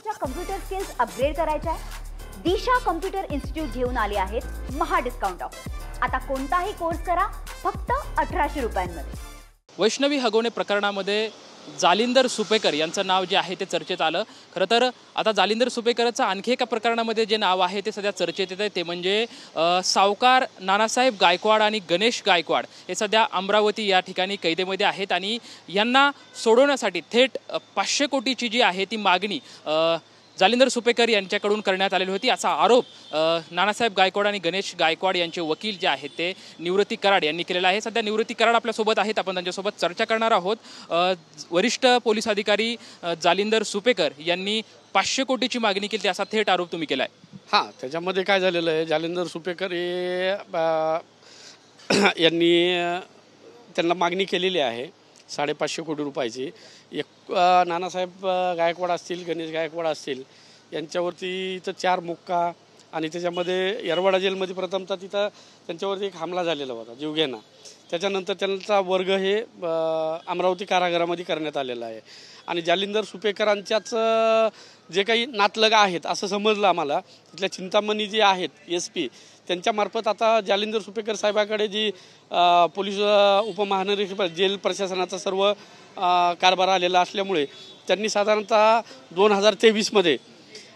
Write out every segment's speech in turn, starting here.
तुमच्या computer skills upgrade करायच्या आहे? दिशा कम्प्युटर इन्स्टिट्यूट घेऊन आले आहेत महा डिस्काउंट ऑफर। आता कोणताही कोर्स करा फक्त 1800 रुपयांमध्ये। वैष्णवी हगवणे प्रकरणामध्ये जालिंदर सुपेकर यांचं नाव जे आहे ते चर्चेत आलं। खरं तर आता जालिंदर सुपेकरचं आणखी एका प्रकरणामध्ये जे नाव आहे ते सध्या चर्चेत येत आहे, ते म्हणजे सावकार नानासाहेब गायकवाड आणि गणेश गायकवाड हे सध्या अमरावती या ठिकाणी कैदेमध्ये आहेत आणि यांना सोडवण्यासाठी थेट 500 कोटीची जी आहे ती मागणी जालिंदर सुपेकर यांच्याकडून करण्यात आलेली होती, असा आरोप नानासाहेब गायकवाड आणि गणेश गायकवाड यांचे वकील जे आहेत ते निवृत्ती कराड यांनी केलेला आहे। सध्या निवृत्ती कराड आपल्यासोबत आहेत, आपण त्यांच्यासोबत चर्चा करणार आहोत। वरिष्ठ पोलीस अधिकारी जालिंदर सुपेकर यांनी 500 कोटीची मागणी केली असा थेट आरोप तुम्ही केला आहे। हां, त्याच्यामध्ये काय झालेलं आहे, जालिंदर सुपेकर हे यांनी त्यांना मागणी केलेली आहे 550 कोटी रुपयाची। एक नानासाहेब गायकवाड असतील, गणेश गायकवाड असतील यांच्यावरती इथं 4 मुक्का आणि त्याच्यामध्ये येरवाडा जेलमध्ये प्रथमतः तिथं त्यांच्यावरती एक हमला झालेला होता जीवघेणा। त्याच्यानंतर त्यांचा वर्ग हे अमरावती कारागृहामध्ये करण्यात आलेला आहे आणि जालिंदर सुपेकरांच्याच जे काही नातलग आहेत असं समजलं आम्हाला। तिथल्या चिंतामणी जे आहेत SP त्यांच्यामार्फत आता जालिंदर सुपेकर साहेबाकडे जी पोलीस उपमहानिरीक्षक जेल प्रशासनाचा सर्व कारभार आलेला असल्यामुळे त्यांनी साधारणतः 2023मध्ये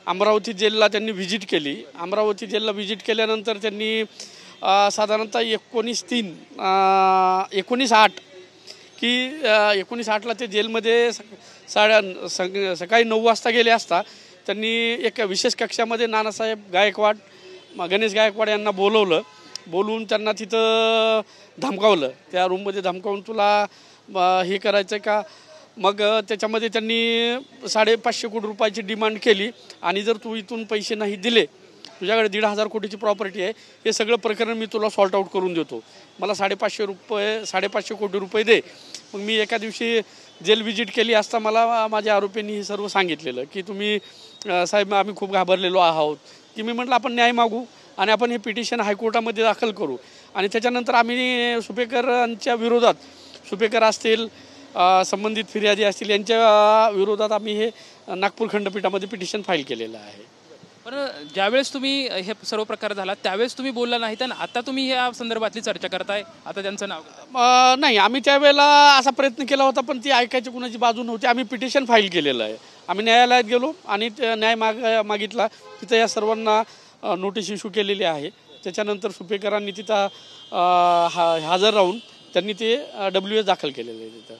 अमरावती जेलला त्यांनी व्हिजिट केली। अमरावती जेलला व्हिजिट केल्यानंतर त्यांनी साधारणतः 19/8 की 19/8ला ते जेलमध्ये सकाळी 9 वाजता गेले असता त्यांनी एक विशेष कक्षामध्ये नानासाहेब गायकवाड गणेश गायकवाड यांना बोलवून त्यांना तिथं धमकावलं। त्या रूममध्ये धमकावून तुला हे करायचं का, मग त्याच्यामध्ये त्यांनी 550 कोटी रुपयाची डिमांड केली आणि जर तू इथून पैसे नाही दिले, तुझ्याकडे 1,500 कोटीची प्रॉपर्टी आहे, हे सगळं प्रकरण मी तुला सॉल्ट आउट करून देतो, मला 550 कोटी रुपये दे। मग मी एका दिवशी जेल व्हिजिट केली असता मला माझ्या आरोपींनी हे सर्व सांगितलेलं की तुम्ही साहेब आम्ही खूप घाबरलेलो आहोत, की मी म्हटलं आपण न्याय मागू आणि आपण हे पिटिशन हायकोर्टामध्ये दाखल करू आणि त्याच्यानंतर आम्ही सुपेकरांच्या विरोधात, सुपेकर असतील संबंधित फिर्यादी असतील यांच्या विरोधात आम्ही हे नागपूर खंडपीठामध्ये पिटिशन फाईल केलेलं आहे। पण ज्यावेळेस तुम्ही हे सर्व प्रकार झाला त्यावेळेस तुम्ही बोलला नाही, तर आता तुम्ही या संदर्भातली चर्चा करताय, आता त्यांचं नाव नाही, आम्ही त्यावेळेला असा प्रयत्न केला होता पण ती ऐकायची कुणाची बाजू नव्हती। आम्ही पिटिशन फाईल केलेलं आहे, आम्ही न्यायालयात गेलो आणि न्याय मागितला, तिथं या सर्वांना नोटीस इश्यू केलेली आहे। त्याच्यानंतर सुपेकरांनी तिथं हजर राहून त्यांनी ते WS दाखल केलेलं आहे। तिथं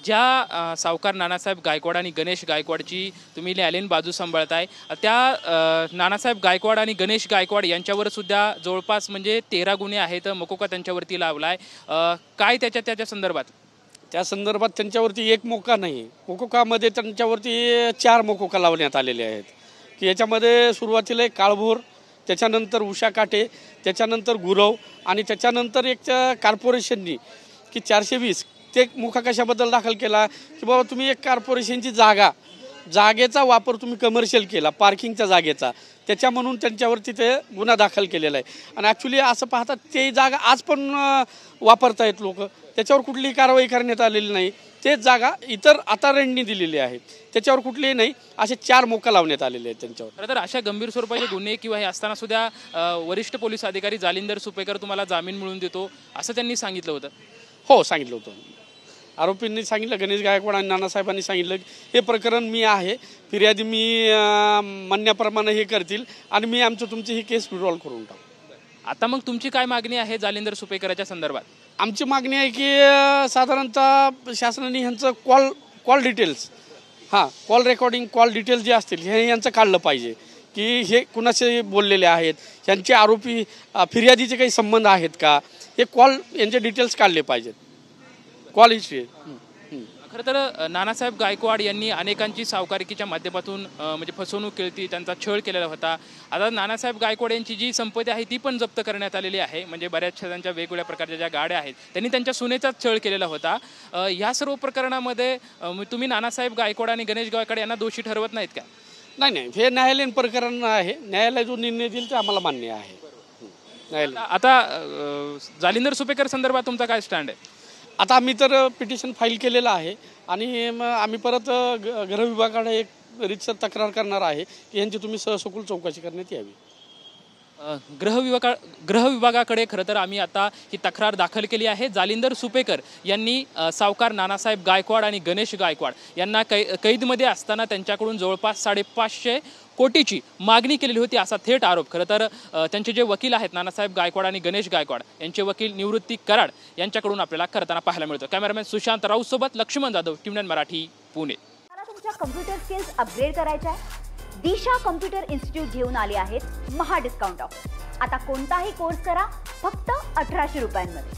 ज्या सावकार नानासाहेब गायकवाड आणि गणेश गायकवाडची तुम्ही न्यायालयीन बाजू सांभाळताय, त्या नानासाहेब गायकवाड आणि गणेश गायकवाड यांच्यावर सुद्धा जवळपास म्हणजे 13 गुन्हे आहेत, मकोका त्यांच्यावरती लावलाय, काय त्याच्या संदर्भात? त्या संदर्भात त्यांच्यावरती एक मोका नाही, मकोकामध्ये त्यांच्यावरती 4 मकोका लावण्यात आलेले आहेत, की याच्यामध्ये सुरुवातीला एक काळभोर, त्याच्यानंतर उषा काटे, त्याच्यानंतर गुरव आणि त्याच्यानंतर एक कॉर्पोरेशननी की 420 ते मुखा कशाबद्दल दाखल केला की बाबा तुम्ही एक कॉर्पोरेशनची जागेचा वापर तुम्ही कमर्शियल केला, पार्किंगच्या जागेचा, त्याच्या म्हणून त्यांच्यावरती ते गुन्हा दाखल केलेला आहे। आणि ॲक्च्युली असं पाहतात ते जागा आज पण वापरतायत लोक, त्याच्यावर कुठलीही कारवाई करण्यात आलेली नाही। तेच जागा इतर आता रेंटनी दिलेली आहेत, त्याच्यावर कुठलीही नाही, असे 4 मोका लावण्यात आलेले आहेत त्यांच्यावर। खरं तर अशा गंभीर स्वरूपाचे गुन्हे किंवा हे असताना सुद्धा वरिष्ठ पोलीस अधिकारी जालिंदर सुपेकर तुम्हाला जामीन मिळवून देतो असं त्यांनी सांगितलं होतं? हो, सांगितलं होतं। आरोपींनी सांगितलं, गणेश गायकवाड आणि नानासाहेबांनी सांगितलं हे प्रकरण मी आहे, फिर्यादी मी म्हणण्याप्रमाणे हे करतील आणि मी तुमची ही केस विड्रॉल करून टाकू। आता मग तुमची काय मागणी आहे जालिंदर सुपेकरच्या संदर्भात? आमची मागणी आहे की साधारणतः शासनाने ह्यांचं call details call recording, call details जे असतील हे यांचं काढलं पाहिजे की हे कुणाचे बोललेले आहेत, यांचे आरोपी फिर्यादीचे काही संबंध आहेत का, हे कॉल यांचे डिटेल्स काढले पाहिजेत, कॉल हिस्ट्री। खरं तर नानासाहेब गायकवाड यांनी अनेकांची सावकारिकीच्या माध्यमातून म्हणजे फसवणूक केली, त्यांचा छळ केलेला होता। आता नानासाहेब गायकवाड यांची जी संपत्ती आहे ती पण जप्त करण्यात आलेली आहे, म्हणजे बऱ्याचशा त्यांच्या वेगवेगळ्या प्रकारच्या ज्या गाड्या आहेत त्यांनी त्यांच्या सुनेचाच छळ केलेला होता। या सर्व प्रकरणामध्ये तुम्ही नानासाहेब गायकवाड आणि गणेश गायकवाड यांना दोषी ठरवत नाहीत का? नाही, हे न्यायालयीन प्रकरण आहे, न्यायालय जो निर्णय देईल ते आम्हाला मान्य आहे। आता जालिंदर सुपेकर संदर्भात तुमचा काय स्टँड आहे? आता आम्ही तर पिटिशन फाईल केलेलं आहे आणि आम्ही परत गृह विभागाकडे एक रीतसर तक्रार करणार आहे की यांची तुम्ही ससोखोल चौकशी करण्यात यावी. गृह विभागाकडे खरं तर आम्ही आता ही तक्रार दाखल केली आहे. जालिंदर सुपेकर यांनी सावकार नानासाहेब गायकवाड आणि गणेश गायकवाड यांना कैदमध्ये असताना त्यांच्याकडून जवळपास 550 कोटीची मागणी केलेली होती असा थेट आरोप खरं तर त्यांचे जे वकील आहेत नानासाहेब गायकवाड आणि गणेश गायकवाड यांचे वकील निवृत्ती कराड यांच्याकडून आपल्याला करताना पाहायला मिळतं. कॅमेरामॅन सुशांत राऊत सोबत लक्ष्मण जाधव, टीव्ही मराठी, पुणे. मला तुमच्या कम्प्युटर स्किल्स अपग्रेड करायच्या आहे? दिशा कम्प्युटर इन्स्टिट्यूट घेऊन आले आहेत महा डिस्काउंट ऑफ. आता कोणताही कोर्स करा फक्त 1800 रुपयांमध्ये.